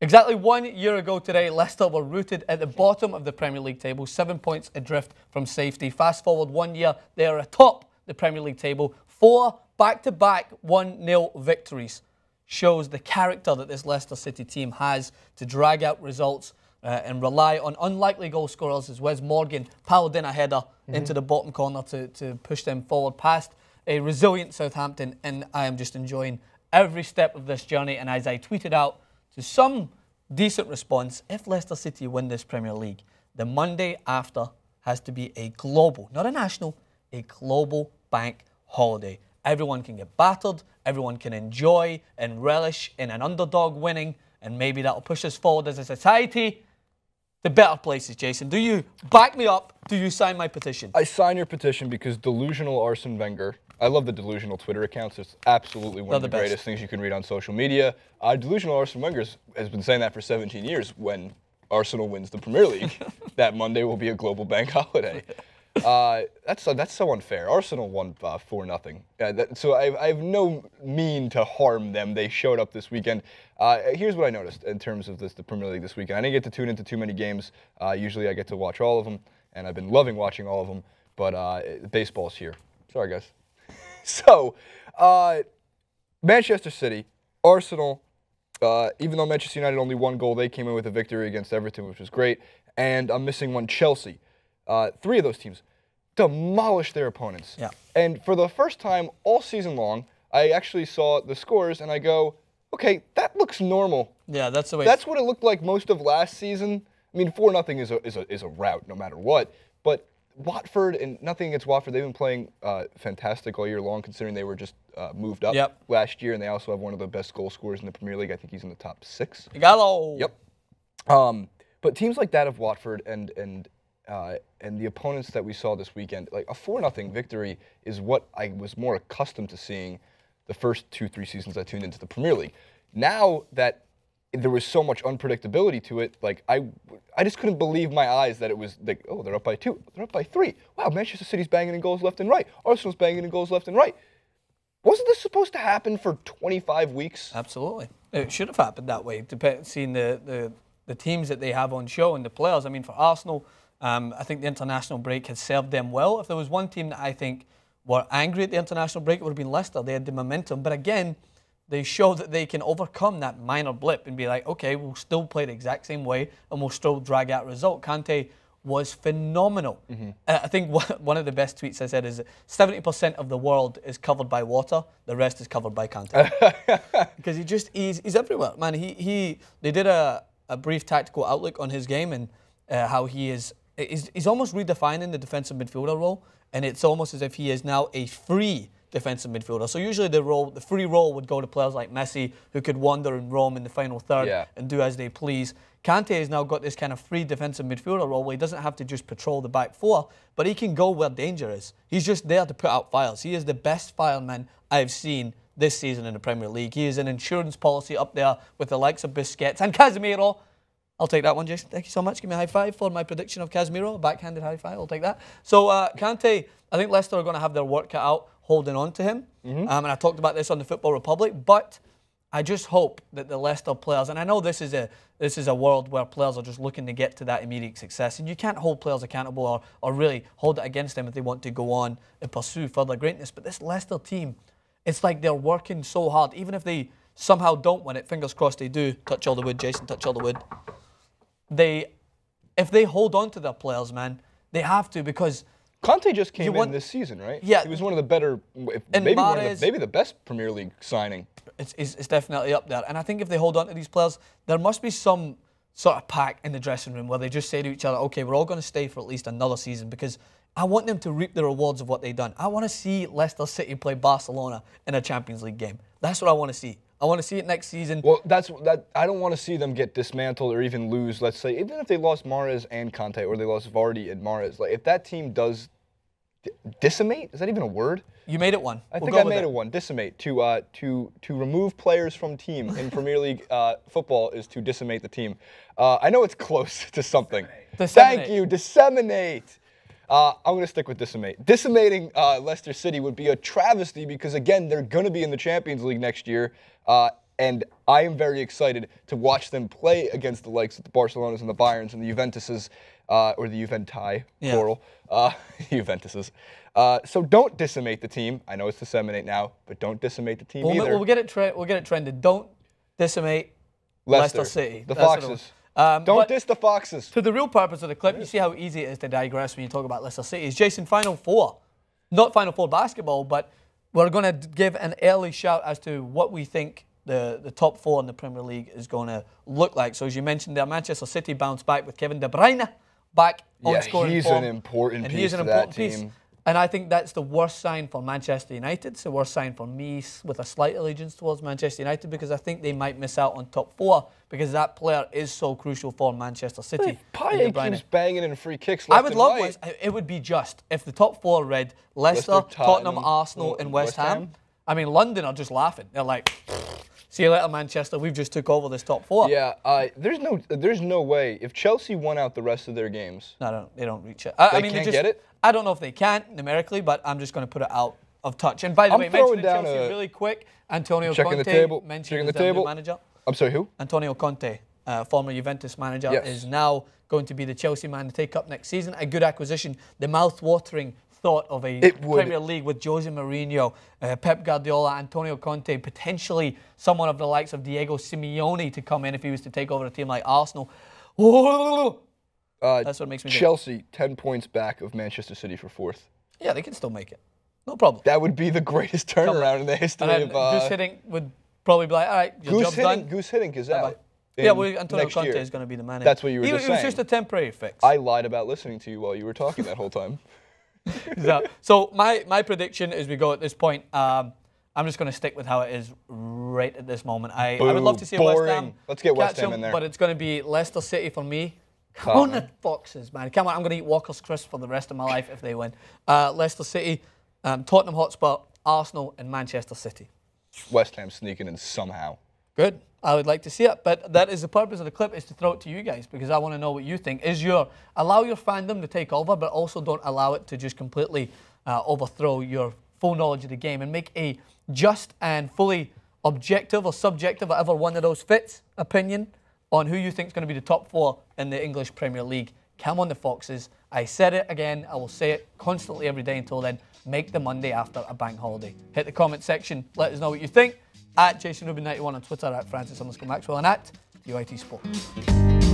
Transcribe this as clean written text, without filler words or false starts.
Exactly 1 year ago today, Leicester were rooted at the bottom of the Premier League table, 7 points adrift from safety. Fast forward 1 year, they are atop the Premier League table. 4 back-to-back 1-0 victories. Shows the character that this Leicester City team has to drag out results and rely on unlikely goal scorers as Wes Morgan powered in a header into the bottom corner to push them forward past a resilient Southampton. And I am just enjoying every step of this journey. And as I tweeted out, to some decent response, if Leicester City win this Premier League, the Monday after has to be a global, not a national, a global bank holiday. Everyone can get battered, everyone can enjoy and relish in an underdog winning, and maybe that'll push us forward as a society to better places. Jason, do you back me up? Do you sign my petition? I sign your petition because delusional Arsene Wenger, I love the delusional Twitter accounts. It's absolutely one of the greatest things you can read on social media. Delusional Arsene Wenger has been saying that for 17 years. When Arsenal wins the Premier League, that Monday will be a global bank holiday. That's so unfair. Arsenal won 4-0. So I have no mean to harm them. They showed up this weekend. Here's what I noticed in terms of the Premier League this weekend. I didn't get to tune into too many games. Usually I get to watch all of them, and I've been loving watching all of them. But baseball's here. Sorry, guys. So, Manchester City, Arsenal, even though Manchester United only 1 goal, they came in with a victory against Everton, which was great. And I'm missing one, Chelsea. 3 of those teams demolished their opponents. Yeah. And for the first time all season long, I actually saw the scores and I go, okay, that looks normal. Yeah, that's the way. That's what it looked like most of last season. I mean, 4-0 is a rout no matter what. But Watford, and nothing against Watford, they've been playing fantastic all year long, considering they were just moved up last year, and they also have one of the best goal scorers in the Premier League. I think he's in the top 6. Gallo. Yep. But teams like that of Watford and the opponents that we saw this weekend, like a 4-0 victory is what I was more accustomed to seeing the first 2-3 seasons I tuned into the Premier League. Now that there was so much unpredictability to it, like I just couldn't believe my eyes that it was like, oh, they're up by 2, they're up by 3. Wow, Manchester City's banging in goals left and right. Arsenal's banging in goals left and right. Wasn't this supposed to happen for 25 weeks? Absolutely. It should have happened that way, seeing the teams that they have on show and the players. I mean, for Arsenal, I think the international break has served them well. If there was one team that I think were angry at the international break, it would have been Leicester. They had the momentum. But again, they show that they can overcome that minor blip and be like, okay, we'll still play the exact same way and we'll still drag out a result. Kante was phenomenal. I think one of the best tweets I said is 70% of the world is covered by water, the rest is covered by Kante. Because he's everywhere. Man, they did a brief tactical outlook on his game and how he's almost redefining the defensive midfielder role, and it's almost as if he is now a free defensive midfielder. So usually the free role would go to players like Messi, who could wander and roam in the final third and do as they please. Kante has now got this kind of free defensive midfielder role where he doesn't have to just patrol the back 4, but he can go where danger is. He's just there to put out fires. He is the best fireman I've seen this season in the Premier League. He is an insurance policy up there with the likes of Busquets and Casemiro. I'll take that one, Jason. Thank you so much. Give me a high five for my prediction of Casemiro. A backhanded high five. I'll take that. So, Kante, I think Leicester are going to have their work cut out holding on to him. And I talked about this on the Football Republic, but I just hope that the Leicester players, and I know this is a world where players are just looking to get to that immediate success, and you can't hold players accountable or really hold it against them if they want to go on and pursue further greatness. But this Leicester team, it's like they're working so hard. Even if they somehow don't win it, fingers crossed they do. Touch all the wood, Jason, touch all the wood. If they hold on to their players, man, they have to, because Conte just came in this season, right? Yeah. He was one of the better, maybe the best Premier League signing. It's definitely up there. And I think if they hold on to these players, there must be some sort of pact in the dressing room where they just say to each other, okay, we're all going to stay for at least another season, because I want them to reap the rewards of what they've done. I want to see Leicester City play Barcelona in a Champions League game. That's what I want to see. I want to see it next season. Well, I don't want to see them get dismantled or even lose, let's say, even if they lost Mahrez and Conte, or they lost Vardy and Mahrez. Like, if that team does decimate, is that even a word? You made it one. I think I made it one. Decimate. To remove players from team in Premier League football is to decimate the team. I know it's close to something. Thank you. Disseminate. I'm going to stick with decimate. Decimating Leicester City would be a travesty because, again, they're going to be in the Champions League next year. And I am very excited to watch them play against the likes of the Barcelonas and the Bayerns and the Juventuses, or the Juventi, plural, Juventuses. So don't decimate the team. I know it's disseminate now, but don't decimate the team either. We'll get it trended. Don't decimate Leicester City. The Foxes. Don't diss the Foxes. To the real purpose of the clip, you see how easy it is to digress when you talk about Leicester City. Is Jason, Final Four. Not Final Four basketball, but we're going to give an early shout as to what we think the top 4 in the Premier League is going to look like. So as you mentioned there, Manchester City bounced back with Kevin De Bruyne back on scoring he's form. An important and piece he's an to important that piece. team. And I think that's the worst sign for Manchester United. It's the worst sign for me with a slight allegiance towards Manchester United, because I think they might miss out on top 4 because that player is so crucial for Manchester City. Payet keeps banging in free kicks left I would love right. it would be just if the top 4 read Leicester, Tottenham, Arsenal, and West Ham. I mean, London are just laughing. They're like, see you later, Manchester. We've just took over this top 4. Yeah, there's no way. If Chelsea won out the rest of their games, no, they don't reach it. They can't get it? I don't know if they can numerically, but I'm just going to put it out of touch. And by the way, mentioning Chelsea really quick, Antonio Conte mentioned the new manager. I'm sorry, who? Antonio Conte, former Juventus manager, is now going to be the Chelsea man to take up next season. A good acquisition. The mouth-watering thought of a Premier League with Jose Mourinho, Pep Guardiola, Antonio Conte, potentially someone of the likes of Diego Simeone to come in if he was to take over a team like Arsenal. That's what makes me Chelsea, 10 points back of Manchester City for 4th. Yeah, they can still make it. No problem. That would be the greatest turnaround in the history of... Goose Hiddink would probably be like, all right, your job's done. Goose Hiddink is out. Yeah, Antonio Conte is going to be the manager. That's what you were just saying. It was just a temporary fix. I lied about listening to you while you were talking that whole time. So my prediction as we go at this point, I'm just going to stick with how it is right at this moment. I would love to see West Ham. Let's get West Ham in there. But it's going to be Leicester City for me. Come on, the Foxes, man. Come on, I'm going to eat Walker's Crisp for the rest of my life if they win. Leicester City, Tottenham Hotspur, Arsenal, and Manchester City. West Ham sneaking in somehow. Good. I would like to see it, but that is the purpose of the clip, is to throw it to you guys, because I want to know what you think. Allow your fandom to take over, but also don't allow it to just completely overthrow your full knowledge of the game, and make a just and fully objective or subjective, whatever one of those fits, opinion on who you think is going to be the top 4 in the English Premier League. Come on, the Foxes. I said it again. I will say it constantly every day until then. Make the Monday after a bank holiday. Hit the comment section. Let us know what you think. At JasonRubin91 on Twitter, at Francis_Maxwell, and at UIT Sports.